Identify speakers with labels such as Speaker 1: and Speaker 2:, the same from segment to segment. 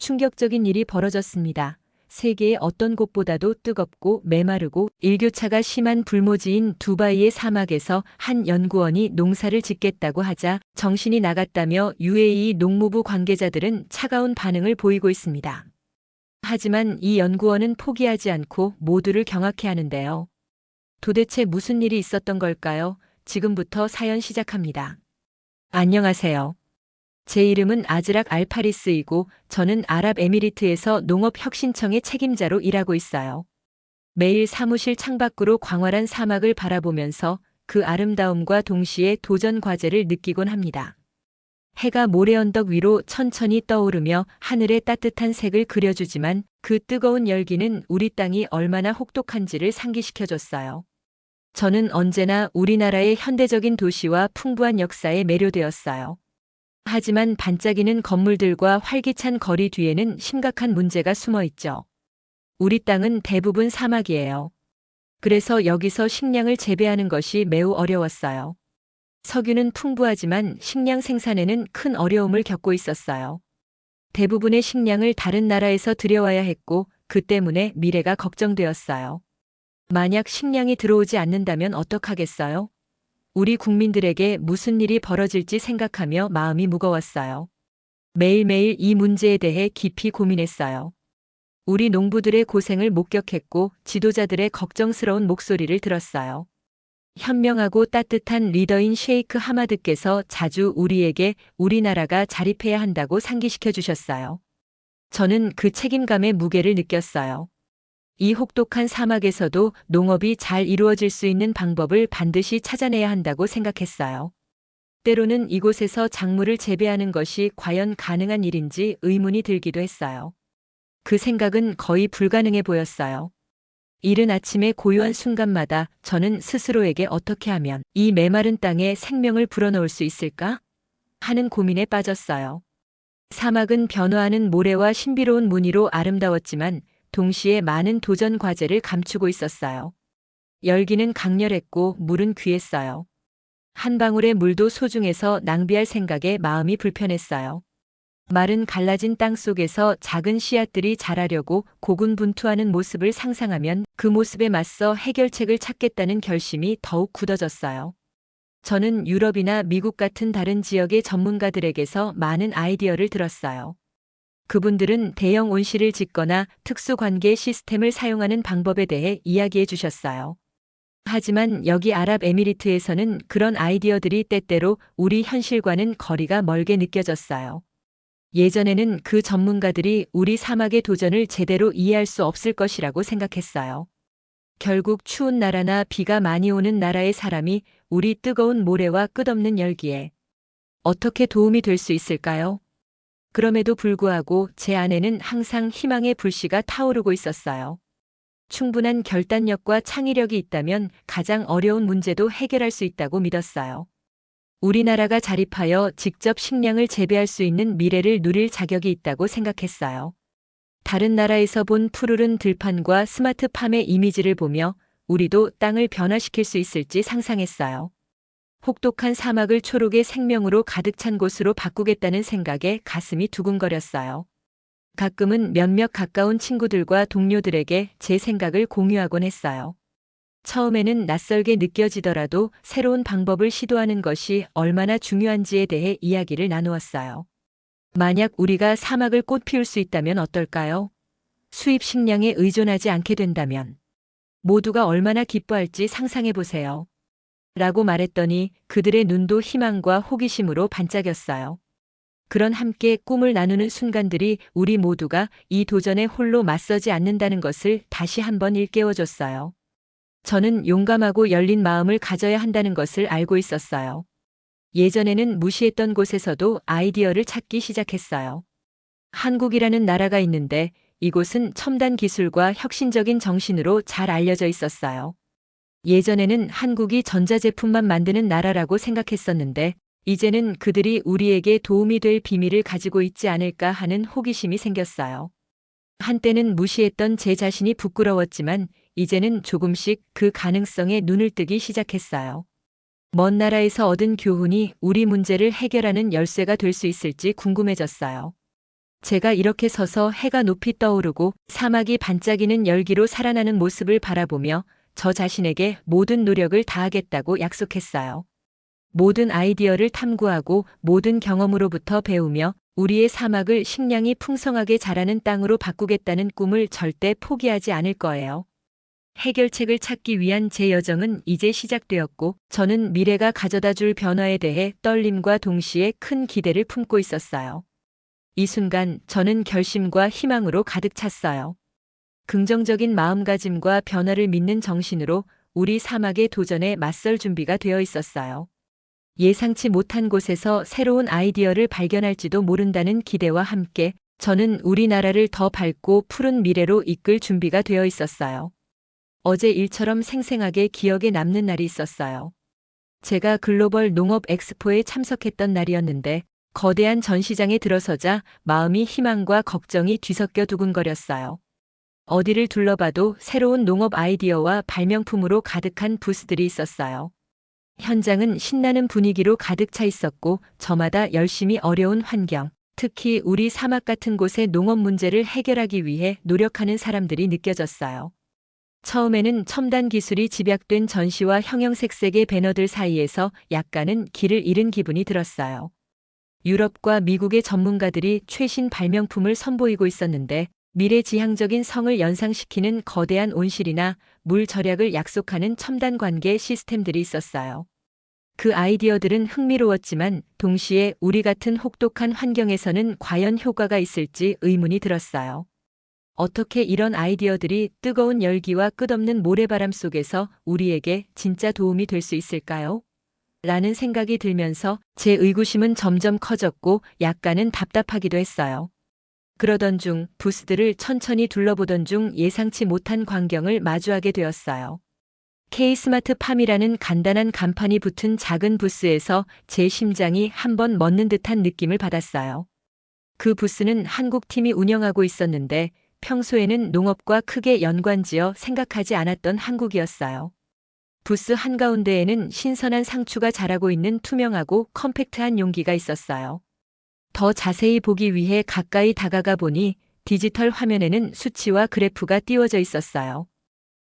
Speaker 1: 충격적인 일이 벌어졌습니다. 세계의 어떤 곳보다도 뜨겁고 메마르고 일교차가 심한 불모지인 두바이의 사막에서 한 연구원이 농사를 짓겠다고 하자 정신이 나갔다며 UAE 농무부 관계자들은 차가운 반응을 보이고 있습니다. 하지만 이 연구원은 포기하지 않고 모두를 경악해 하는데요. 도대체 무슨 일이 있었던 걸까요? 지금부터 사연 시작합니다. 안녕하세요. 제 이름은 아즈락 알파리스이고 저는 아랍에미리트에서 농업혁신청의 책임자로 일하고 있어요. 매일 사무실 창밖으로 광활한 사막을 바라보면서 그 아름다움과 동시에 도전 과제를 느끼곤 합니다. 해가 모래 언덕 위로 천천히 떠오르며 하늘의 따뜻한 색을 그려주지만 그 뜨거운 열기는 우리 땅이 얼마나 혹독한지를 상기시켜줬어요. 저는 언제나 우리나라의 현대적인 도시와 풍부한 역사에 매료되었어요. 하지만 반짝이는 건물들과 활기찬 거리 뒤에는 심각한 문제가 숨어 있죠. 우리 땅은 대부분 사막이에요. 그래서 여기서 식량을 재배하는 것이 매우 어려웠어요. 석유는 풍부하지만 식량 생산에는 큰 어려움을 겪고 있었어요. 대부분의 식량을 다른 나라에서 들여와야 했고 그 때문에 미래가 걱정되었어요. 만약 식량이 들어오지 않는다면 어떡하겠어요? 우리 국민들에게 무슨 일이 벌어질지 생각하며 마음이 무거웠어요. 매일매일 이 문제에 대해 깊이 고민했어요. 우리 농부들의 고생을 목격했고 지도자들의 걱정스러운 목소리를 들었어요. 현명하고 따뜻한 리더인 셰이크 하마드께서 자주 우리에게 우리나라가 자립해야 한다고 상기시켜 주셨어요. 저는 그 책임감의 무게를 느꼈어요. 이 혹독한 사막에서도 농업이 잘 이루어질 수 있는 방법을 반드시 찾아내야 한다고 생각했어요. 때로는 이곳에서 작물을 재배하는 것이 과연 가능한 일인지 의문이 들기도 했어요. 그 생각은 거의 불가능해 보였어요. 이른 아침의 고요한 순간마다 저는 스스로에게 어떻게 하면 이 메마른 땅에 생명을 불어넣을 수 있을까? 하는 고민에 빠졌어요. 사막은 변화하는 모래와 신비로운 무늬로 아름다웠지만 동시에 많은 도전 과제를 감추고 있었어요. 열기는 강렬했고 물은 귀했어요. 한 방울의 물도 소중해서 낭비할 생각에 마음이 불편했어요. 마른 갈라진 땅 속에서 작은 씨앗들이 자라려고 고군분투하는 모습을 상상하면 그 모습에 맞서 해결책을 찾겠다는 결심이 더욱 굳어졌어요. 저는 유럽이나 미국 같은 다른 지역의 전문가들에게서 많은 아이디어를 들었어요. 그분들은 대형 온실을 짓거나 특수관계 시스템을 사용하는 방법에 대해 이야기해 주셨어요. 하지만 여기 아랍에미리트에서는 그런 아이디어들이 때때로 우리 현실과는 거리가 멀게 느껴졌어요. 예전에는 그 전문가들이 우리 사막의 도전을 제대로 이해할 수 없을 것이라고 생각했어요. 결국 추운 나라나 비가 많이 오는 나라의 사람이 우리 뜨거운 모래와 끝없는 열기에 어떻게 도움이 될 수 있을까요? 그럼에도 불구하고 제 안에는 항상 희망의 불씨가 타오르고 있었어요. 충분한 결단력과 창의력이 있다면 가장 어려운 문제도 해결할 수 있다고 믿었어요. 우리나라가 자립하여 직접 식량을 재배할 수 있는 미래를 누릴 자격이 있다고 생각했어요. 다른 나라에서 본 푸르른 들판과 스마트팜의 이미지를 보며 우리도 땅을 변화시킬 수 있을지 상상했어요. 혹독한 사막을 초록의 생명으로 가득 찬 곳으로 바꾸겠다는 생각에 가슴이 두근거렸어요. 가끔은 몇몇 가까운 친구들과 동료들에게 제 생각을 공유하곤 했어요. 처음에는 낯설게 느껴지더라도 새로운 방법을 시도하는 것이 얼마나 중요한지에 대해 이야기를 나누었어요. 만약 우리가 사막을 꽃 피울 수 있다면 어떨까요? 수입 식량에 의존하지 않게 된다면 모두가 얼마나 기뻐할지 상상해 보세요. 라고 말했더니 그들의 눈도 희망과 호기심으로 반짝였어요. 그런 함께 꿈을 나누는 순간들이 우리 모두가 이 도전에 홀로 맞서지 않는다는 것을 다시 한번 일깨워줬어요. 저는 용감하고 열린 마음을 가져야 한다는 것을 알고 있었어요. 예전에는 무시했던 곳에서도 아이디어를 찾기 시작했어요. 한국이라는 나라가 있는데 이곳은 첨단 기술과 혁신적인 정신으로 잘 알려져 있었어요. 예전에는 한국이 전자제품만 만드는 나라라고 생각했었는데 이제는 그들이 우리에게 도움이 될 비밀을 가지고 있지 않을까 하는 호기심이 생겼어요. 한때는 무시했던 제 자신이 부끄러웠지만 이제는 조금씩 그 가능성에 눈을 뜨기 시작했어요. 먼 나라에서 얻은 교훈이 우리 문제를 해결하는 열쇠가 될 수 있을지 궁금해졌어요. 제가 이렇게 서서 해가 높이 떠오르고 사막이 반짝이는 열기로 살아나는 모습을 바라보며 저 자신에게 모든 노력을 다하겠다고 약속했어요. 모든 아이디어를 탐구하고 모든 경험으로부터 배우며 우리의 사막을 식량이 풍성하게 자라는 땅으로 바꾸겠다는 꿈을 절대 포기하지 않을 거예요. 해결책을 찾기 위한 제 여정은 이제 시작되었고, 저는 미래가 가져다 줄 변화에 대해 떨림과 동시에 큰 기대를 품고 있었어요. 이 순간 저는 결심과 희망으로 가득 찼어요. 긍정적인 마음가짐과 변화를 믿는 정신으로 우리 사막의 도전에 맞설 준비가 되어 있었어요. 예상치 못한 곳에서 새로운 아이디어를 발견할지도 모른다는 기대와 함께 저는 우리나라를 더 밝고 푸른 미래로 이끌 준비가 되어 있었어요. 어제 일처럼 생생하게 기억에 남는 날이 있었어요. 제가 글로벌 농업 엑스포에 참석했던 날이었는데 거대한 전시장에 들어서자 마음이 희망과 걱정이 뒤섞여 두근거렸어요. 어디를 둘러봐도 새로운 농업 아이디어와 발명품으로 가득한 부스들이 있었어요. 현장은 신나는 분위기로 가득 차 있었고 저마다 열심히 어려운 환경, 특히 우리 사막 같은 곳의 농업 문제를 해결하기 위해 노력하는 사람들이 느껴졌어요. 처음에는 첨단 기술이 집약된 전시와 형형색색의 배너들 사이에서 약간은 길을 잃은 기분이 들었어요. 유럽과 미국의 전문가들이 최신 발명품을 선보이고 있었는데 미래지향적인 성을 연상시키는 거대한 온실이나 물 절약을 약속하는 첨단 관계 시스템들이 있었어요. 그 아이디어들은 흥미로웠지만 동시에 우리 같은 혹독한 환경에서는 과연 효과가 있을지 의문이 들었어요. 어떻게 이런 아이디어들이 뜨거운 열기와 끝없는 모래바람 속에서 우리에게 진짜 도움이 될 수 있을까요? 라는 생각이 들면서 제 의구심은 점점 커졌고 약간은 답답하기도 했어요. 그러던 중 부스들을 천천히 둘러보던 중 예상치 못한 광경을 마주하게 되었어요. K-스마트팜이라는 간단한 간판이 붙은 작은 부스에서 제 심장이 한번 멎는 듯한 느낌을 받았어요. 그 부스는 한국 팀이 운영하고 있었는데 평소에는 농업과 크게 연관지어 생각하지 않았던 한국이었어요. 부스 한가운데에는 신선한 상추가 자라고 있는 투명하고 컴팩트한 용기가 있었어요. 더 자세히 보기 위해 가까이 다가가 보니 디지털 화면에는 수치와 그래프가 띄워져 있었어요.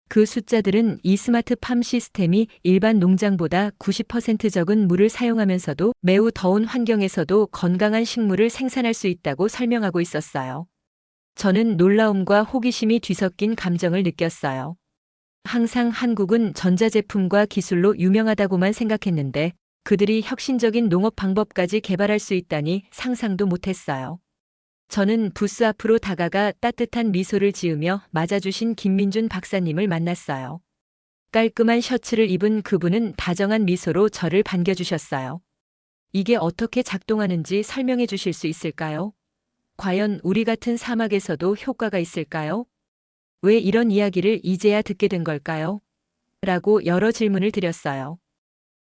Speaker 1: 그 숫자들은 이 스마트팜 시스템이 일반 농장보다 90% 적은 물을 사용하면서도 매우 더운 환경에서도 건강한 식물을 생산할 수 있다고 설명하고 있었어요. 저는 놀라움과 호기심이 뒤섞인 감정을 느꼈어요. 항상 한국은 전자제품과 기술로 유명하다고만 생각했는데 그들이 혁신적인 농업 방법까지 개발할 수 있다니 상상도 못했어요. 저는 부스 앞으로 다가가 따뜻한 미소를 지으며 맞아주신 김민준 박사님을 만났어요. 깔끔한 셔츠를 입은 그분은 다정한 미소로 저를 반겨주셨어요. 이게 어떻게 작동하는지 설명해 주실 수 있을까요? 과연 우리 같은 사막에서도 효과가 있을까요? 왜 이런 이야기를 이제야 듣게 된 걸까요? 라고 여러 질문을 드렸어요.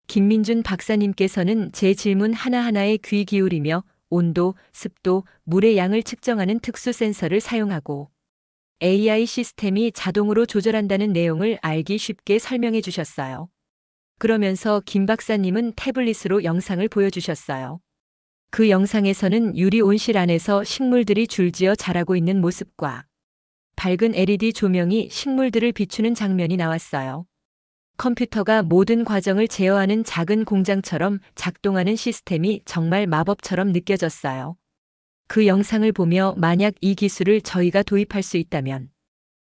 Speaker 1: 김민준 박사님께서는 제 질문 하나하나에 귀 기울이며 온도, 습도, 물의 양을 측정하는 특수 센서를 사용하고 AI 시스템이 자동으로 조절한다는 내용을 알기 쉽게 설명해 주셨어요. 그러면서 김 박사님은 태블릿으로 영상을 보여주셨어요. 그 영상에서는 유리 온실 안에서 식물들이 줄지어 자라고 있는 모습과 밝은 LED 조명이 식물들을 비추는 장면이 나왔어요. 컴퓨터가 모든 과정을 제어하는 작은 공장처럼 작동하는 시스템이 정말 마법처럼 느껴졌어요. 그 영상을 보며 만약 이 기술을 저희가 도입할 수 있다면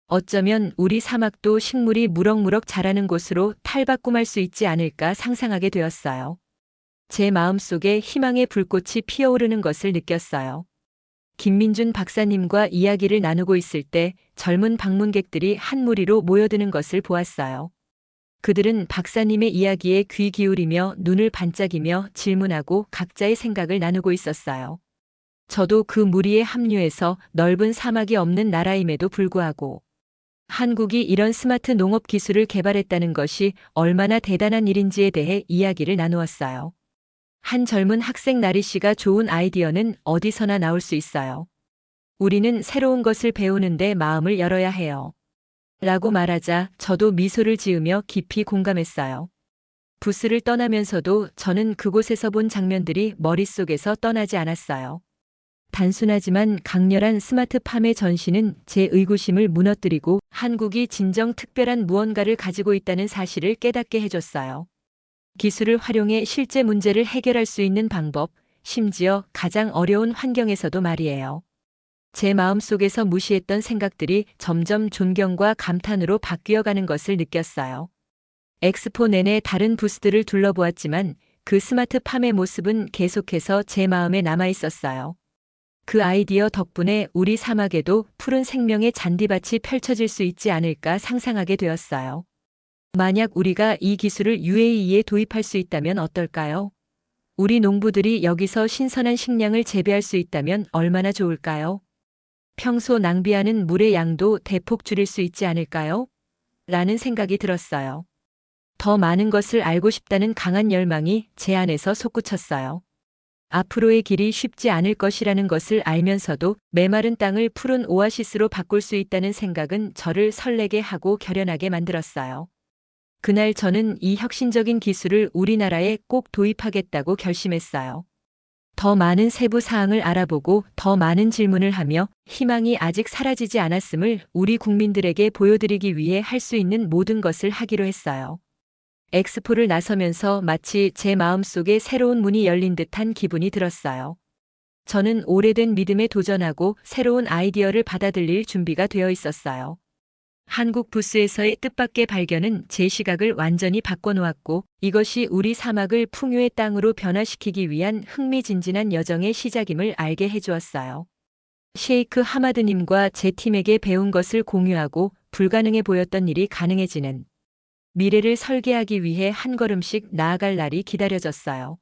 Speaker 1: 어쩌면 우리 사막도 식물이 무럭무럭 자라는 곳으로 탈바꿈할 수 있지 않을까 상상하게 되었어요. 제 마음속에 희망의 불꽃이 피어오르는 것을 느꼈어요. 김민준 박사님과 이야기를 나누고 있을 때 젊은 방문객들이 한 무리로 모여드는 것을 보았어요. 그들은 박사님의 이야기에 귀 기울이며 눈을 반짝이며 질문하고 각자의 생각을 나누고 있었어요. 저도 그 무리에 합류해서 넓은 사막이 없는 나라임에도 불구하고 한국이 이런 스마트 농업 기술을 개발했다는 것이 얼마나 대단한 일인지에 대해 이야기를 나누었어요. 한 젊은 학생 나리 씨가 좋은 아이디어는 어디서나 나올 수 있어요. 우리는 새로운 것을 배우는데 마음을 열어야 해요. 라고 말하자 저도 미소를 지으며 깊이 공감했어요. 부스를 떠나면서도 저는 그곳에서 본 장면들이 머릿속에서 떠나지 않았어요. 단순하지만 강렬한 스마트팜의 전시는 제 의구심을 무너뜨리고 한국이 진정 특별한 무언가를 가지고 있다는 사실을 깨닫게 해줬어요. 기술을 활용해 실제 문제를 해결할 수 있는 방법, 심지어 가장 어려운 환경에서도 말이에요. 제 마음속에서 무시했던 생각들이 점점 존경과 감탄으로 바뀌어가는 것을 느꼈어요. 엑스포 내내 다른 부스들을 둘러보았지만 그 스마트팜의 모습은 계속해서 제 마음에 남아 있었어요. 그 아이디어 덕분에 우리 사막에도 푸른 생명의 잔디밭이 펼쳐질 수 있지 않을까 상상하게 되었어요. 만약 우리가 이 기술을 UAE에 도입할 수 있다면 어떨까요? 우리 농부들이 여기서 신선한 식량을 재배할 수 있다면 얼마나 좋을까요? 평소 낭비하는 물의 양도 대폭 줄일 수 있지 않을까요? 라는 생각이 들었어요. 더 많은 것을 알고 싶다는 강한 열망이 제 안에서 솟구쳤어요. 앞으로의 길이 쉽지 않을 것이라는 것을 알면서도 메마른 땅을 푸른 오아시스로 바꿀 수 있다는 생각은 저를 설레게 하고 결연하게 만들었어요. 그날 저는 이 혁신적인 기술을 우리나라에 꼭 도입하겠다고 결심했어요. 더 많은 세부 사항을 알아보고 더 많은 질문을 하며 희망이 아직 사라지지 않았음을 우리 국민들에게 보여드리기 위해 할 수 있는 모든 것을 하기로 했어요. 엑스포를 나서면서 마치 제 마음속에 새로운 문이 열린 듯한 기분이 들었어요. 저는 오래된 믿음에 도전하고 새로운 아이디어를 받아들일 준비가 되어 있었어요. 한국 부스에서의 뜻밖의 발견은 제 시각을 완전히 바꿔놓았고 이것이 우리 사막을 풍요의 땅으로 변화시키기 위한 흥미진진한 여정의 시작임을 알게 해주었어요. 셰이크 하마드님과 제 팀에게 배운 것을 공유하고 불가능해 보였던 일이 가능해지는 미래를 설계하기 위해 한 걸음씩 나아갈 날이 기다려졌어요.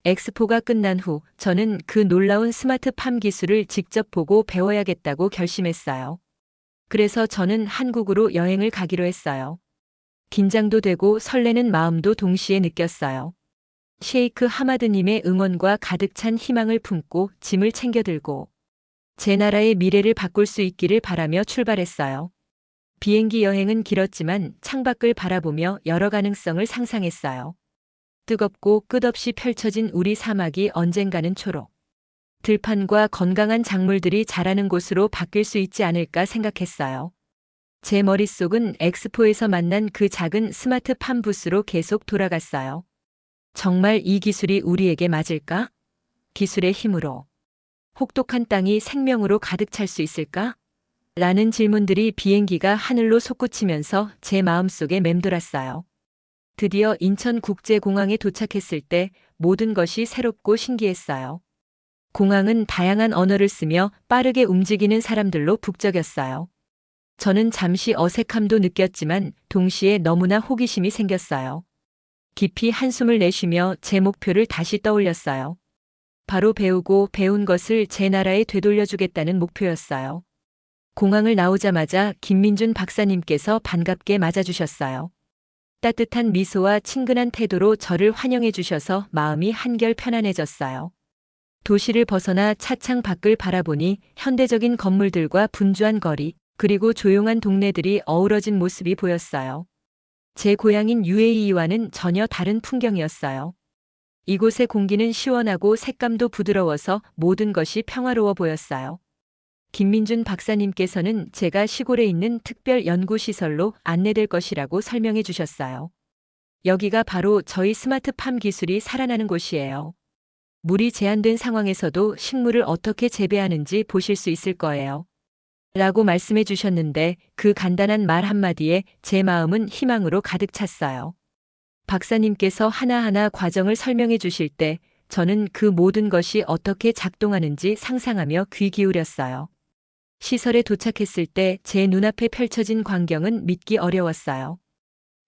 Speaker 1: 엑스포가 끝난 후 저는 그 놀라운 스마트팜 기술을 직접 보고 배워야겠다고 결심했어요. 그래서 저는 한국으로 여행을 가기로 했어요. 긴장도 되고 설레는 마음도 동시에 느꼈어요. 셰이크 하마드님의 응원과 가득 찬 희망을 품고 짐을 챙겨 들고 제 나라의 미래를 바꿀 수 있기를 바라며 출발했어요. 비행기 여행은 길었지만 창밖을 바라보며 여러 가능성을 상상했어요. 뜨겁고 끝없이 펼쳐진 우리 사막이 언젠가는 초록. 들판과 건강한 작물들이 자라는 곳으로 바뀔 수 있지 않을까 생각했어요. 제 머릿속은 엑스포에서 만난 그 작은 스마트팜 부스로 계속 돌아갔어요. 정말 이 기술이 우리에게 맞을까? 기술의 힘으로 혹독한 땅이 생명으로 가득 찰 수 있을까? 라는 질문들이 비행기가 하늘로 솟구치면서 제 마음속에 맴돌았어요. 드디어 인천국제공항에 도착했을 때 모든 것이 새롭고 신기했어요. 공항은 다양한 언어를 쓰며 빠르게 움직이는 사람들로 북적였어요. 저는 잠시 어색함도 느꼈지만 동시에 너무나 호기심이 생겼어요. 깊이 한숨을 내쉬며 제 목표를 다시 떠올렸어요. 바로 배우고 배운 것을 제 나라에 되돌려주겠다는 목표였어요. 공항을 나오자마자 김민준 박사님께서 반갑게 맞아주셨어요. 따뜻한 미소와 친근한 태도로 저를 환영해 주셔서 마음이 한결 편안해졌어요. 도시를 벗어나 차창 밖을 바라보니 현대적인 건물들과 분주한 거리, 그리고 조용한 동네들이 어우러진 모습이 보였어요. 제 고향인 UAE와는 전혀 다른 풍경이었어요. 이곳의 공기는 시원하고 색감도 부드러워서 모든 것이 평화로워 보였어요. 김민준 박사님께서는 제가 시골에 있는 특별 연구시설로 안내될 것이라고 설명해 주셨어요. 여기가 바로 저희 스마트팜 기술이 살아나는 곳이에요. 물이 제한된 상황에서도 식물을 어떻게 재배하는지 보실 수 있을 거예요. 라고 말씀해 주셨는데 그 간단한 말 한마디에 제 마음은 희망으로 가득 찼어요. 박사님께서 하나하나 과정을 설명해 주실 때 저는 그 모든 것이 어떻게 작동하는지 상상하며 귀 기울였어요. 시설에 도착했을 때 제 눈앞에 펼쳐진 광경은 믿기 어려웠어요.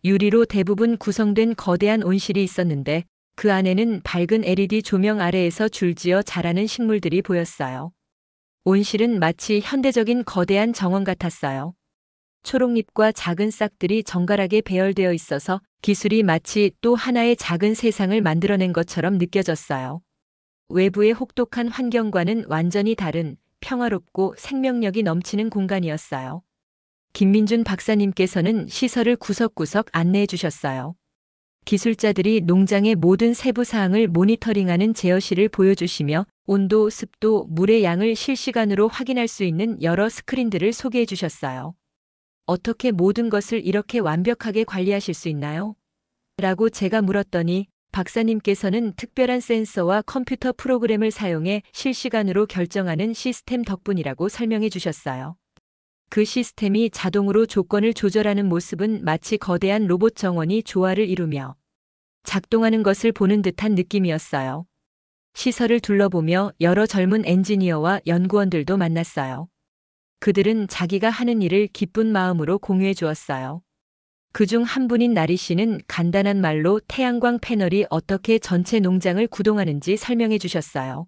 Speaker 1: 유리로 대부분 구성된 거대한 온실이 있었는데 그 안에는 밝은 LED 조명 아래에서 줄지어 자라는 식물들이 보였어요. 온실은 마치 현대적인 거대한 정원 같았어요. 초록잎과 작은 싹들이 정갈하게 배열되어 있어서 기술이 마치 또 하나의 작은 세상을 만들어낸 것처럼 느껴졌어요. 외부의 혹독한 환경과는 완전히 다른 평화롭고 생명력이 넘치는 공간이었어요. 김민준 박사님께서는 시설을 구석구석 안내해 주셨어요. 기술자들이 농장의 모든 세부 사항을 모니터링하는 제어실을 보여주시며 온도, 습도, 물의 양을 실시간으로 확인할 수 있는 여러 스크린들을 소개해 주셨어요. 어떻게 모든 것을 이렇게 완벽하게 관리하실 수 있나요? 라고 제가 물었더니 박사님께서는 특별한 센서와 컴퓨터 프로그램을 사용해 실시간으로 결정하는 시스템 덕분이라고 설명해 주셨어요. 그 시스템이 자동으로 조건을 조절하는 모습은 마치 거대한 로봇 정원이 조화를 이루며 작동하는 것을 보는 듯한 느낌이었어요. 시설을 둘러보며 여러 젊은 엔지니어와 연구원들도 만났어요. 그들은 자기가 하는 일을 기쁜 마음으로 공유해 주었어요. 그중 한 분인 나리 씨는 간단한 말로 태양광 패널이 어떻게 전체 농장을 구동하는지 설명해 주셨어요.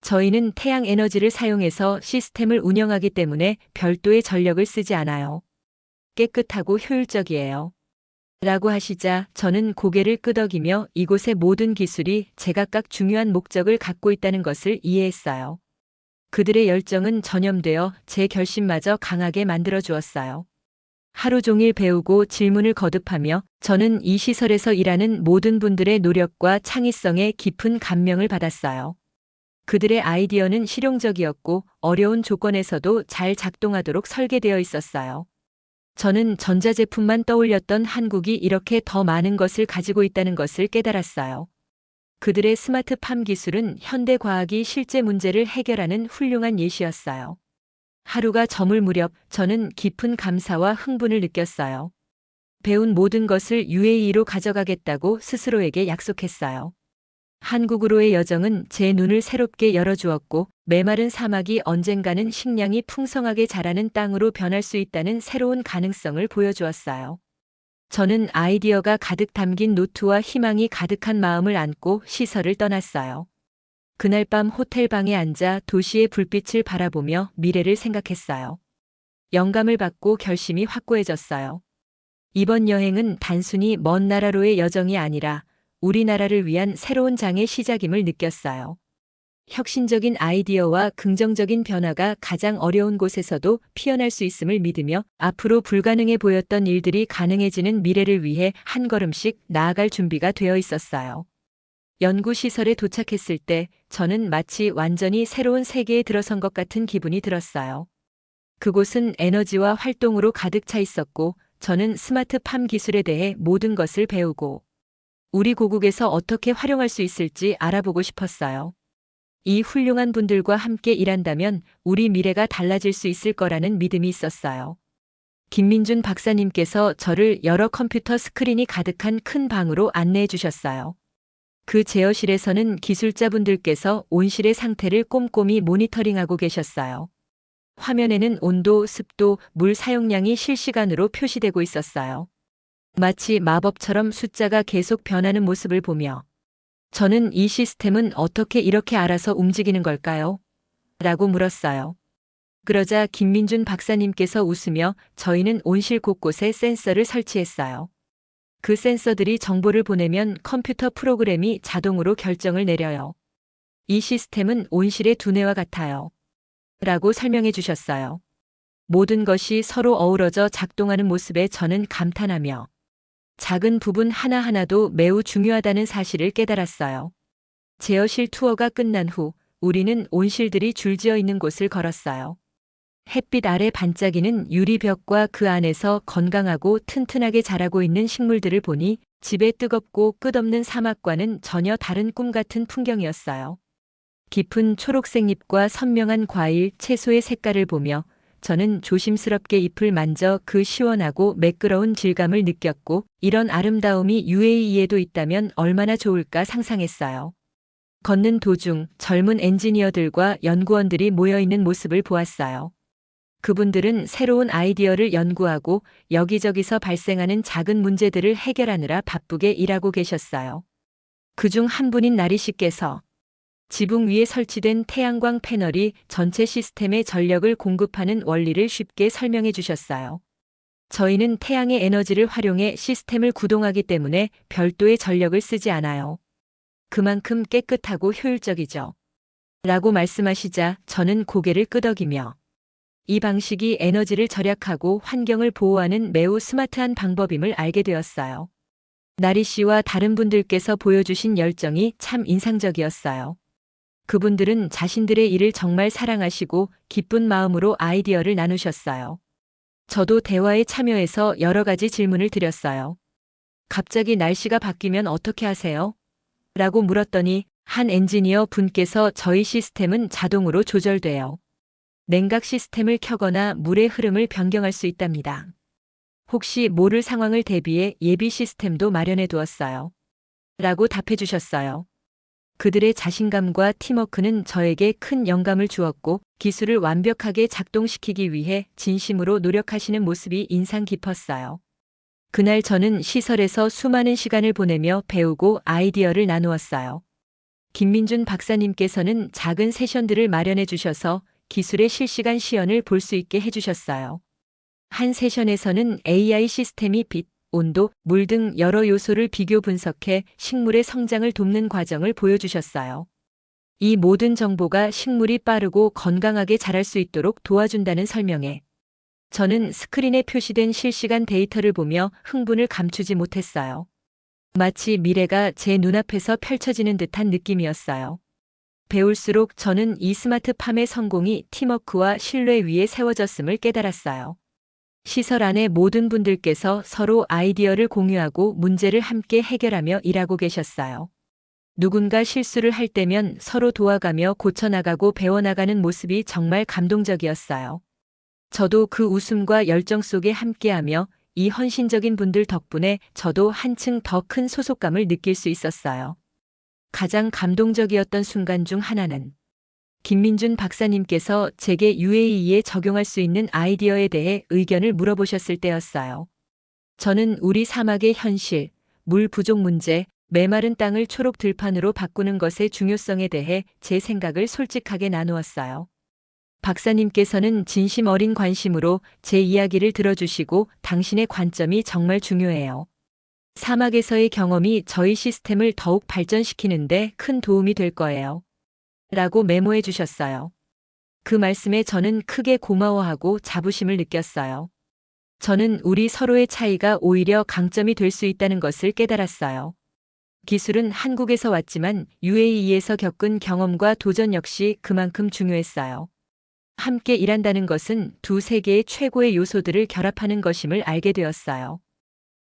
Speaker 1: 저희는 태양 에너지를 사용해서 시스템을 운영하기 때문에 별도의 전력을 쓰지 않아요. 깨끗하고 효율적이에요. 라고 하시자 저는 고개를 끄덕이며 이곳의 모든 기술이 제각각 중요한 목적을 갖고 있다는 것을 이해했어요. 그들의 열정은 전염되어 제 결심마저 강하게 만들어 주었어요. 하루 종일 배우고 질문을 거듭하며 저는 이 시설에서 일하는 모든 분들의 노력과 창의성에 깊은 감명을 받았어요. 그들의 아이디어는 실용적이었고 어려운 조건에서도 잘 작동하도록 설계되어 있었어요. 저는 전자제품만 떠올렸던 한국이 이렇게 더 많은 것을 가지고 있다는 것을 깨달았어요. 그들의 스마트팜 기술은 현대 과학이 실제 문제를 해결하는 훌륭한 예시였어요. 하루가 저물 무렵 저는 깊은 감사와 흥분을 느꼈어요. 배운 모든 것을 UAE로 가져가겠다고 스스로에게 약속했어요. 한국으로의 여정은 제 눈을 새롭게 열어주었고 메마른 사막이 언젠가는 식량이 풍성하게 자라는 땅으로 변할 수 있다는 새로운 가능성을 보여주었어요. 저는 아이디어가 가득 담긴 노트와 희망이 가득한 마음을 안고 시설을 떠났어요. 그날 밤 호텔 방에 앉아 도시의 불빛을 바라보며 미래를 생각했어요. 영감을 받고 결심이 확고해졌어요. 이번 여행은 단순히 먼 나라로의 여정이 아니라 우리나라를 위한 새로운 장의 시작임을 느꼈어요. 혁신적인 아이디어와 긍정적인 변화가 가장 어려운 곳에서도 피어날 수 있음을 믿으며 앞으로 불가능해 보였던 일들이 가능해지는 미래를 위해 한 걸음씩 나아갈 준비가 되어 있었어요. 연구시설에 도착했을 때 저는 마치 완전히 새로운 세계에 들어선 것 같은 기분이 들었어요. 그곳은 에너지와 활동으로 가득 차 있었고 저는 스마트팜 기술에 대해 모든 것을 배우고 우리 고국에서 어떻게 활용할 수 있을지 알아보고 싶었어요. 이 훌륭한 분들과 함께 일한다면 우리 미래가 달라질 수 있을 거라는 믿음이 있었어요. 김민준 박사님께서 저를 여러 컴퓨터 스크린이 가득한 큰 방으로 안내해 주셨어요. 그 제어실에서는 기술자분들께서 온실의 상태를 꼼꼼히 모니터링하고 계셨어요. 화면에는 온도, 습도, 물 사용량이 실시간으로 표시되고 있었어요. 마치 마법처럼 숫자가 계속 변하는 모습을 보며 저는 이 시스템은 어떻게 이렇게 알아서 움직이는 걸까요? 라고 물었어요. 그러자 김민준 박사님께서 웃으며 저희는 온실 곳곳에 센서를 설치했어요. 그 센서들이 정보를 보내면 컴퓨터 프로그램이 자동으로 결정을 내려요. 이 시스템은 온실의 두뇌와 같아요. 라고 설명해 주셨어요. 모든 것이 서로 어우러져 작동하는 모습에 저는 감탄하며 작은 부분 하나하나도 매우 중요하다는 사실을 깨달았어요. 제어실 투어가 끝난 후 우리는 온실들이 줄지어 있는 곳을 걸었어요. 햇빛 아래 반짝이는 유리벽과 그 안에서 건강하고 튼튼하게 자라고 있는 식물들을 보니 집의 뜨겁고 끝없는 사막과는 전혀 다른 꿈 같은 풍경이었어요. 깊은 초록색 잎과 선명한 과일, 채소의 색깔을 보며 저는 조심스럽게 잎을 만져 그 시원하고 매끄러운 질감을 느꼈고 이런 아름다움이 UAE에도 있다면 얼마나 좋을까 상상했어요. 걷는 도중 젊은 엔지니어들과 연구원들이 모여있는 모습을 보았어요. 그분들은 새로운 아이디어를 연구하고 여기저기서 발생하는 작은 문제들을 해결하느라 바쁘게 일하고 계셨어요. 그중 한 분인 나리 씨께서 지붕 위에 설치된 태양광 패널이 전체 시스템에 전력을 공급하는 원리를 쉽게 설명해 주셨어요. 저희는 태양의 에너지를 활용해 시스템을 구동하기 때문에 별도의 전력을 쓰지 않아요. 그만큼 깨끗하고 효율적이죠. 라고 말씀하시자 저는 고개를 끄덕이며 이 방식이 에너지를 절약하고 환경을 보호하는 매우 스마트한 방법임을 알게 되었어요. 나리 씨와 다른 분들께서 보여주신 열정이 참 인상적이었어요. 그분들은 자신들의 일을 정말 사랑하시고 기쁜 마음으로 아이디어를 나누셨어요. 저도 대화에 참여해서 여러 가지 질문을 드렸어요. 갑자기 날씨가 바뀌면 어떻게 하세요? 라고 물었더니 한 엔지니어 분께서 저희 시스템은 자동으로 조절돼요. 냉각 시스템을 켜거나 물의 흐름을 변경할 수 있답니다. 혹시 모를 상황을 대비해 예비 시스템도 마련해 두었어요. 라고 답해 주셨어요. 그들의 자신감과 팀워크는 저에게 큰 영감을 주었고 기술을 완벽하게 작동시키기 위해 진심으로 노력하시는 모습이 인상 깊었어요. 그날 저는 시설에서 수많은 시간을 보내며 배우고 아이디어를 나누었어요. 김민준 박사님께서는 작은 세션들을 마련해 주셔서 기술의 실시간 시연을 볼 수 있게 해주셨어요. 한 세션에서는 AI 시스템이 빛, 온도, 물 등 여러 요소를 비교 분석해 식물의 성장을 돕는 과정을 보여주셨어요. 이 모든 정보가 식물이 빠르고 건강하게 자랄 수 있도록 도와준다는 설명에 저는 스크린에 표시된 실시간 데이터를 보며 흥분을 감추지 못했어요. 마치 미래가 제 눈앞에서 펼쳐지는 듯한 느낌이었어요. 배울수록 저는 이 스마트팜의 성공이 팀워크와 신뢰 위에 세워졌음을 깨달았어요. 시설 안의 모든 분들께서 서로 아이디어를 공유하고 문제를 함께 해결하며 일하고 계셨어요. 누군가 실수를 할 때면 서로 도와가며 고쳐나가고 배워나가는 모습이 정말 감동적이었어요. 저도 그 웃음과 열정 속에 함께하며 이 헌신적인 분들 덕분에 저도 한층 더 큰 소속감을 느낄 수 있었어요. 가장 감동적이었던 순간 중 하나는 김민준 박사님께서 제게 UAE에 적용할 수 있는 아이디어에 대해 의견을 물어보셨을 때였어요. 저는 우리 사막의 현실, 물 부족 문제, 메마른 땅을 초록 들판으로 바꾸는 것의 중요성에 대해 제 생각을 솔직하게 나누었어요. 박사님께서는 진심 어린 관심으로 제 이야기를 들어주시고 당신의 관점이 정말 중요해요. 사막에서의 경험이 저희 시스템을 더욱 발전시키는데 큰 도움이 될 거예요. 라고 메모해 주셨어요. 그 말씀에 저는 크게 고마워하고 자부심을 느꼈어요. 저는 우리 서로의 차이가 오히려 강점이 될 수 있다는 것을 깨달았어요. 기술은 한국에서 왔지만 UAE에서 겪은 경험과 도전 역시 그만큼 중요했어요. 함께 일한다는 것은 두 세계의 최고의 요소들을 결합하는 것임을 알게 되었어요.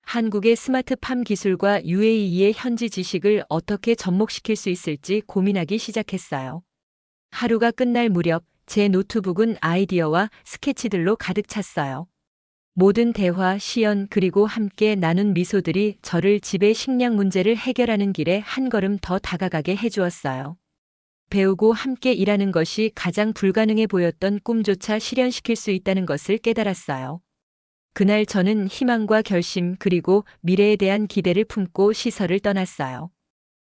Speaker 1: 한국의 스마트팜 기술과 UAE의 현지 지식을 어떻게 접목시킬 수 있을지 고민하기 시작했어요. 하루가 끝날 무렵 제 노트북은 아이디어와 스케치들로 가득 찼어요. 모든 대화, 시연 그리고 함께 나눈 미소들이 저를 집의 식량 문제를 해결하는 길에 한 걸음 더 다가가게 해주었어요. 배우고 함께 일하는 것이 가장 불가능해 보였던 꿈조차 실현시킬 수 있다는 것을 깨달았어요. 그날 저는 희망과 결심 그리고 미래에 대한 기대를 품고 시설을 떠났어요.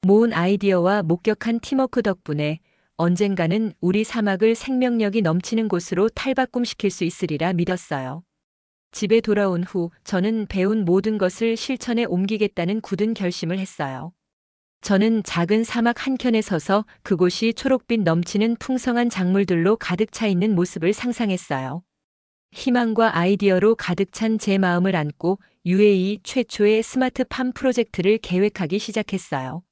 Speaker 1: 모은 아이디어와 목격한 팀워크 덕분에 언젠가는 우리 사막을 생명력이 넘치는 곳으로 탈바꿈시킬 수 있으리라 믿었어요. 집에 돌아온 후 저는 배운 모든 것을 실천에 옮기겠다는 굳은 결심을 했어요. 저는 작은 사막 한켠에 서서 그곳이 초록빛 넘치는 풍성한 작물들로 가득 차 있는 모습을 상상했어요. 희망과 아이디어로 가득 찬 제 마음을 안고 UAE 최초의 스마트팜 프로젝트를 계획하기 시작했어요.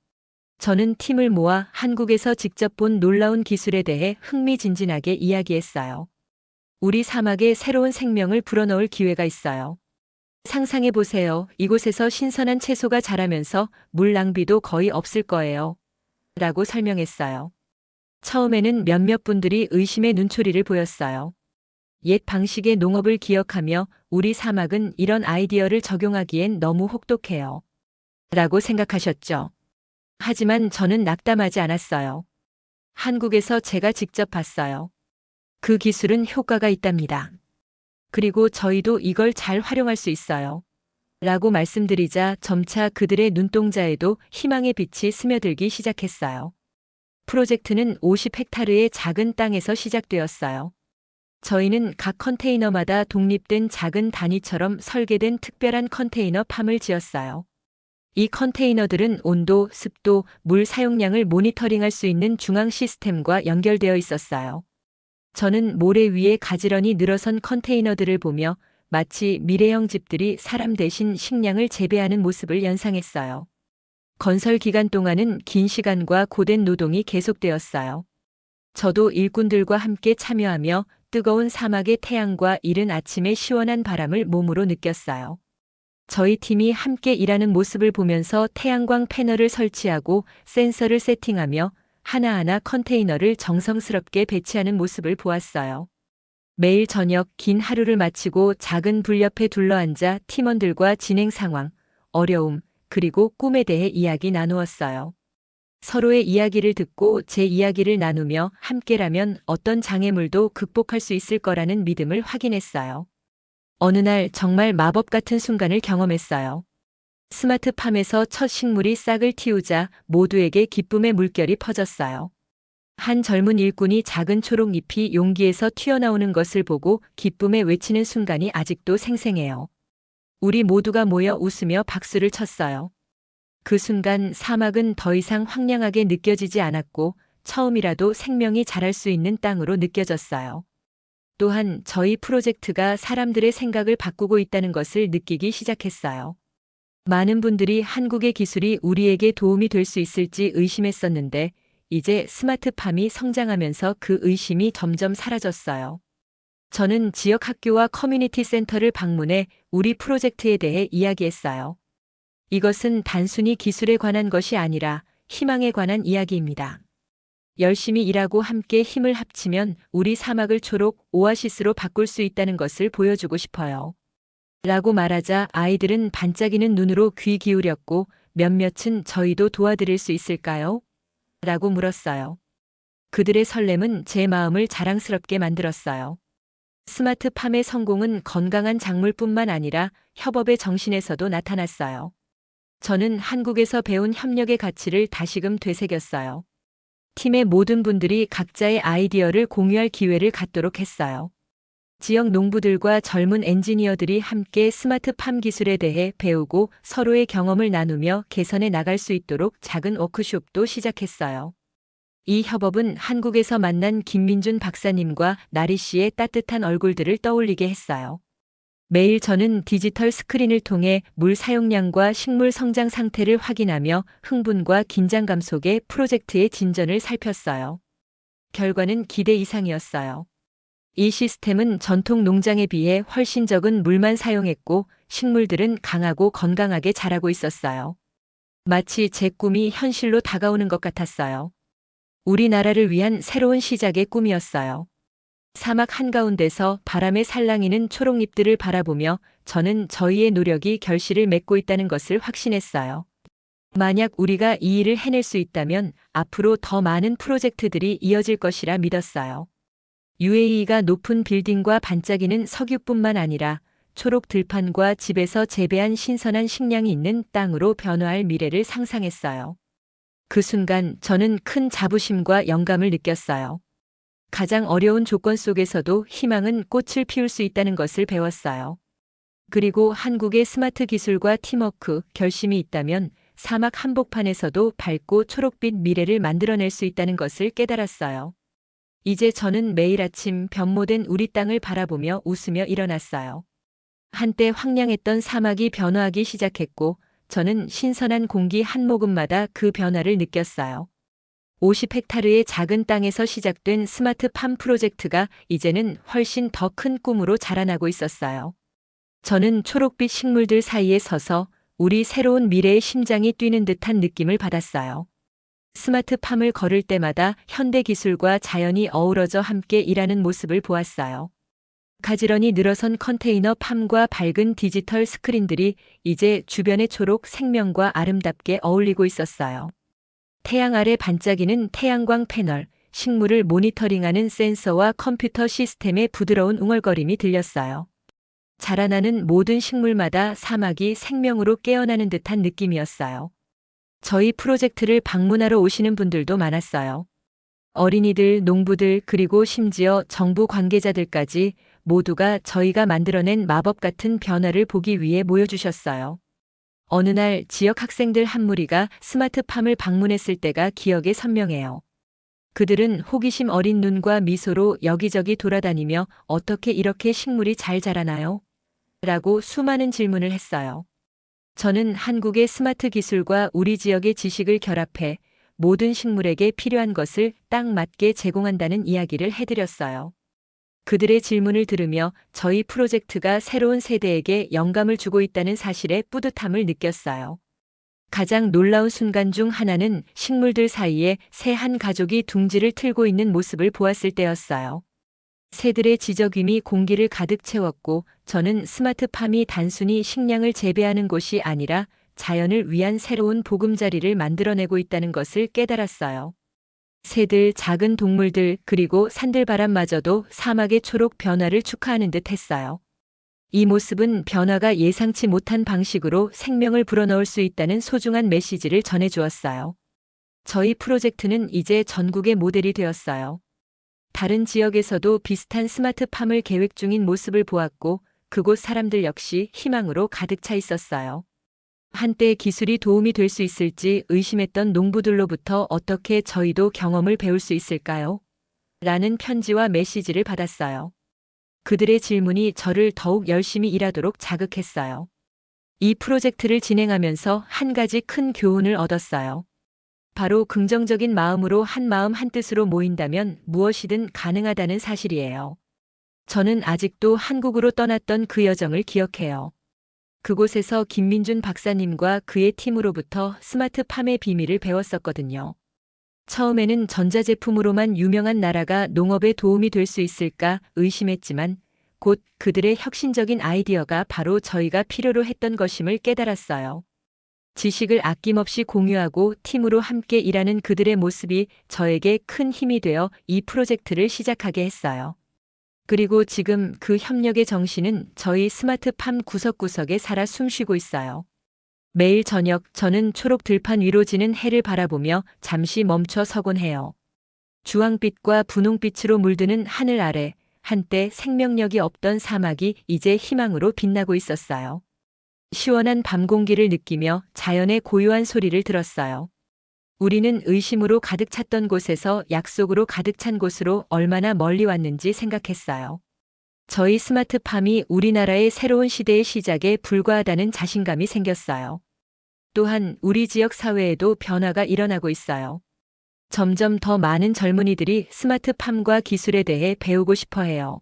Speaker 1: 저는 팀을 모아 한국에서 직접 본 놀라운 기술에 대해 흥미진진하게 이야기했어요. 우리 사막에 새로운 생명을 불어넣을 기회가 있어요. 상상해 보세요. 이곳에서 신선한 채소가 자라면서 물 낭비도 거의 없을 거예요. 라고 설명했어요. 처음에는 몇몇 분들이 의심의 눈초리를 보였어요. 옛 방식의 농업을 기억하며 우리 사막은 이런 아이디어를 적용하기엔 너무 혹독해요. 라고 생각하셨죠. 하지만 저는 낙담하지 않았어요. 한국에서 제가 직접 봤어요. 그 기술은 효과가 있답니다. 그리고 저희도 이걸 잘 활용할 수 있어요. 라고 말씀드리자 점차 그들의 눈동자에도 희망의 빛이 스며들기 시작했어요. 프로젝트는 50헥타르의 작은 땅에서 시작되었어요. 저희는 각 컨테이너마다 독립된 작은 단위처럼 설계된 특별한 컨테이너 팜을 지었어요. 이 컨테이너들은 온도, 습도, 물 사용량을 모니터링할 수 있는 중앙 시스템과 연결되어 있었어요. 저는 모래 위에 가지런히 늘어선 컨테이너들을 보며 마치 미래형 집들이 사람 대신 식량을 재배하는 모습을 연상했어요. 건설 기간 동안은 긴 시간과 고된 노동이 계속되었어요. 저도 일꾼들과 함께 참여하며 뜨거운 사막의 태양과 이른 아침의 시원한 바람을 몸으로 느꼈어요. 저희 팀이 함께 일하는 모습을 보면서 태양광 패널을 설치하고 센서를 세팅하며 하나하나 컨테이너를 정성스럽게 배치하는 모습을 보았어요. 매일 저녁 긴 하루를 마치고 작은 불 옆에 둘러앉아 팀원들과 진행 상황, 어려움, 그리고 꿈에 대해 이야기 나누었어요. 서로의 이야기를 듣고 제 이야기를 나누며 함께라면 어떤 장애물도 극복할 수 있을 거라는 믿음을 확인했어요. 어느 날 정말 마법 같은 순간을 경험했어요. 스마트팜에서 첫 식물이 싹을 틔우자 모두에게 기쁨의 물결이 퍼졌어요. 한 젊은 일꾼이 작은 초록 잎이 용기에서 튀어나오는 것을 보고 기쁨에 외치는 순간이 아직도 생생해요. 우리 모두가 모여 웃으며 박수를 쳤어요. 그 순간 사막은 더 이상 황량하게 느껴지지 않았고 처음이라도 생명이 자랄 수 있는 땅으로 느껴졌어요. 또한 저희 프로젝트가 사람들의 생각을 바꾸고 있다는 것을 느끼기 시작했어요. 많은 분들이 한국의 기술이 우리에게 도움이 될 수 있을지 의심했었는데 이제 스마트팜이 성장하면서 그 의심이 점점 사라졌어요. 저는 지역 학교와 커뮤니티 센터를 방문해 우리 프로젝트에 대해 이야기했어요. 이것은 단순히 기술에 관한 것이 아니라 희망에 관한 이야기입니다. 열심히 일하고 함께 힘을 합치면 우리 사막을 초록 오아시스로 바꿀 수 있다는 것을 보여주고 싶어요. 라고 말하자 아이들은 반짝이는 눈으로 귀 기울였고 몇몇은 저희도 도와드릴 수 있을까요? 라고 물었어요. 그들의 설렘은 제 마음을 자랑스럽게 만들었어요. 스마트팜의 성공은 건강한 작물뿐만 아니라 협업의 정신에서도 나타났어요. 저는 한국에서 배운 협력의 가치를 다시금 되새겼어요. 팀의 모든 분들이 각자의 아이디어를 공유할 기회를 갖도록 했어요. 지역 농부들과 젊은 엔지니어들이 함께 스마트팜 기술에 대해 배우고 서로의 경험을 나누며 개선해 나갈 수 있도록 작은 워크숍도 시작했어요. 이 협업은 한국에서 만난 김민준 박사님과 나리 씨의 따뜻한 얼굴들을 떠올리게 했어요. 매일 저는 디지털 스크린을 통해 물 사용량과 식물 성장 상태를 확인하며 흥분과 긴장감 속에 프로젝트의 진전을 살폈어요. 결과는 기대 이상이었어요. 이 시스템은 전통 농장에 비해 훨씬 적은 물만 사용했고 식물들은 강하고 건강하게 자라고 있었어요. 마치 제 꿈이 현실로 다가오는 것 같았어요. 우리나라를 위한 새로운 시작의 꿈이었어요. 사막 한가운데서 바람에 살랑이는 초록잎들을 바라보며 저는 저희의 노력이 결실을 맺고 있다는 것을 확신했어요. 만약 우리가 이 일을 해낼 수 있다면 앞으로 더 많은 프로젝트들이 이어질 것이라 믿었어요. UAE가 높은 빌딩과 반짝이는 석유뿐만 아니라 초록 들판과 집에서 재배한 신선한 식량이 있는 땅으로 변화할 미래를 상상했어요. 그 순간 저는 큰 자부심과 영감을 느꼈어요. 가장 어려운 조건 속에서도 희망은 꽃을 피울 수 있다는 것을 배웠어요. 그리고 한국의 스마트 기술과 팀워크, 결심이 있다면 사막 한복판에서도 밝고 초록빛 미래를 만들어낼 수 있다는 것을 깨달았어요. 이제 저는 매일 아침 변모된 우리 땅을 바라보며 웃으며 일어났어요. 한때 황량했던 사막이 변화하기 시작했고 저는 신선한 공기 한 모금마다 그 변화를 느꼈어요. 50헥타르의 작은 땅에서 시작된 스마트팜 프로젝트가 이제는 훨씬 더 큰 꿈으로 자라나고 있었어요. 저는 초록빛 식물들 사이에 서서 우리 새로운 미래의 심장이 뛰는 듯한 느낌을 받았어요. 스마트팜을 걸을 때마다 현대 기술과 자연이 어우러져 함께 일하는 모습을 보았어요. 가지런히 늘어선 컨테이너 팜과 밝은 디지털 스크린들이 이제 주변의 초록 생명과 아름답게 어울리고 있었어요. 태양 아래 반짝이는 태양광 패널, 식물을 모니터링하는 센서와 컴퓨터 시스템의 부드러운 웅얼거림이 들렸어요. 자라나는 모든 식물마다 사막이 생명으로 깨어나는 듯한 느낌이었어요. 저희 프로젝트를 방문하러 오시는 분들도 많았어요. 어린이들, 농부들, 그리고 심지어 정부 관계자들까지 모두가 저희가 만들어낸 마법 같은 변화를 보기 위해 모여주셨어요. 어느 날 지역 학생들 한 무리가 스마트팜을 방문했을 때가 기억에 선명해요. 그들은 호기심 어린 눈과 미소로 여기저기 돌아다니며 어떻게 이렇게 식물이 잘 자라나요? 라고 수많은 질문을 했어요. 저는 한국의 스마트 기술과 우리 지역의 지식을 결합해 모든 식물에게 필요한 것을 딱 맞게 제공한다는 이야기를 해드렸어요. 그들의 질문을 들으며 저희 프로젝트가 새로운 세대에게 영감을 주고 있다는 사실에 뿌듯함을 느꼈어요. 가장 놀라운 순간 중 하나는 식물들 사이에 새 한 가족이 둥지를 틀고 있는 모습을 보았을 때였어요. 새들의 지저귀미 공기를 가득 채웠고 저는 스마트팜이 단순히 식량을 재배하는 곳이 아니라 자연을 위한 새로운 보금자리를 만들어내고 있다는 것을 깨달았어요. 새들, 작은 동물들, 그리고 산들바람마저도 사막의 초록 변화를 축하하는 듯 했어요. 이 모습은 변화가 예상치 못한 방식으로 생명을 불어넣을 수 있다는 소중한 메시지를 전해주었어요. 저희 프로젝트는 이제 전국의 모델이 되었어요. 다른 지역에서도 비슷한 스마트팜을 계획 중인 모습을 보았고 그곳 사람들 역시 희망으로 가득 차 있었어요. 한때 기술이 도움이 될 수 있을지 의심했던 농부들로부터 어떻게 저희도 경험을 배울 수 있을까요? 라는 편지와 메시지를 받았어요. 그들의 질문이 저를 더욱 열심히 일하도록 자극했어요. 이 프로젝트를 진행하면서 한 가지 큰 교훈을 얻었어요. 바로 긍정적인 마음으로 한 마음 한뜻으로 모인다면 무엇이든 가능하다는 사실이에요. 저는 아직도 한국으로 떠났던 그 여정을 기억해요. 그곳에서 김민준 박사님과 그의 팀으로부터 스마트팜의 비밀을 배웠었거든요. 처음에는 전자제품으로만 유명한 나라가 농업에 도움이 될 수 있을까 의심했지만 곧 그들의 혁신적인 아이디어가 바로 저희가 필요로 했던 것임을 깨달았어요. 지식을 아낌없이 공유하고 팀으로 함께 일하는 그들의 모습이 저에게 큰 힘이 되어 이 프로젝트를 시작하게 했어요. 그리고 지금 그 협력의 정신은 저희 스마트팜 구석구석에 살아 숨쉬고 있어요. 매일 저녁 저는 초록 들판 위로 지는 해를 바라보며 잠시 멈춰 서곤 해요. 주황빛과 분홍빛으로 물드는 하늘 아래 한때 생명력이 없던 사막이 이제 희망으로 빛나고 있었어요. 시원한 밤 공기를 느끼며 자연의 고요한 소리를 들었어요. 우리는 의심으로 가득 찼던 곳에서 약속으로 가득 찬 곳으로 얼마나 멀리 왔는지 생각했어요. 저희 스마트팜이 우리나라의 새로운 시대의 시작에 불과하다는 자신감이 생겼어요. 또한 우리 지역 사회에도 변화가 일어나고 있어요. 점점 더 많은 젊은이들이 스마트팜과 기술에 대해 배우고 싶어 해요.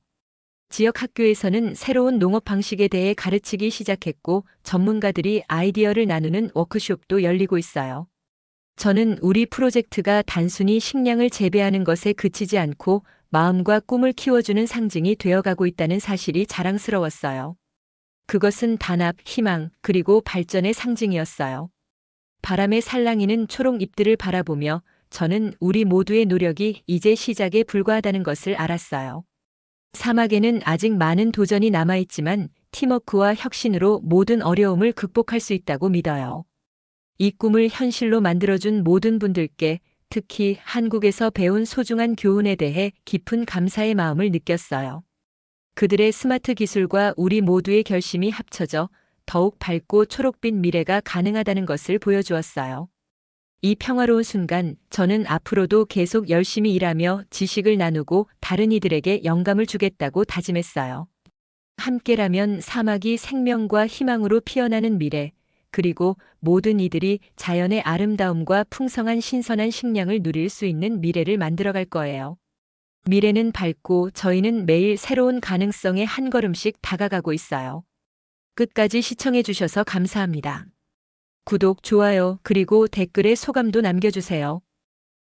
Speaker 1: 지역 학교에서는 새로운 농업 방식에 대해 가르치기 시작했고 전문가들이 아이디어를 나누는 워크숍도 열리고 있어요. 저는 우리 프로젝트가 단순히 식량을 재배하는 것에 그치지 않고 마음과 꿈을 키워주는 상징이 되어가고 있다는 사실이 자랑스러웠어요. 그것은 단합, 희망, 그리고 발전의 상징이었어요. 바람에 살랑이는 초록 잎들을 바라보며 저는 우리 모두의 노력이 이제 시작에 불과하다는 것을 알았어요. 사막에는 아직 많은 도전이 남아있지만 팀워크와 혁신으로 모든 어려움을 극복할 수 있다고 믿어요. 이 꿈을 현실로 만들어준 모든 분들께 특히 한국에서 배운 소중한 교훈에 대해 깊은 감사의 마음을 느꼈어요. 그들의 스마트 기술과 우리 모두의 결심이 합쳐져 더욱 밝고 초록빛 미래가 가능하다는 것을 보여주었어요. 이 평화로운 순간 저는 앞으로도 계속 열심히 일하며 지식을 나누고 다른 이들에게 영감을 주겠다고 다짐했어요. 함께라면 사막이 생명과 희망으로 피어나는 미래, 그리고 모든 이들이 자연의 아름다움과 풍성한 신선한 식량을 누릴 수 있는 미래를 만들어갈 거예요. 미래는 밝고 저희는 매일 새로운 가능성에 한 걸음씩 다가가고 있어요. 끝까지 시청해 주셔서 감사합니다. 구독, 좋아요, 그리고 댓글에 소감도 남겨주세요.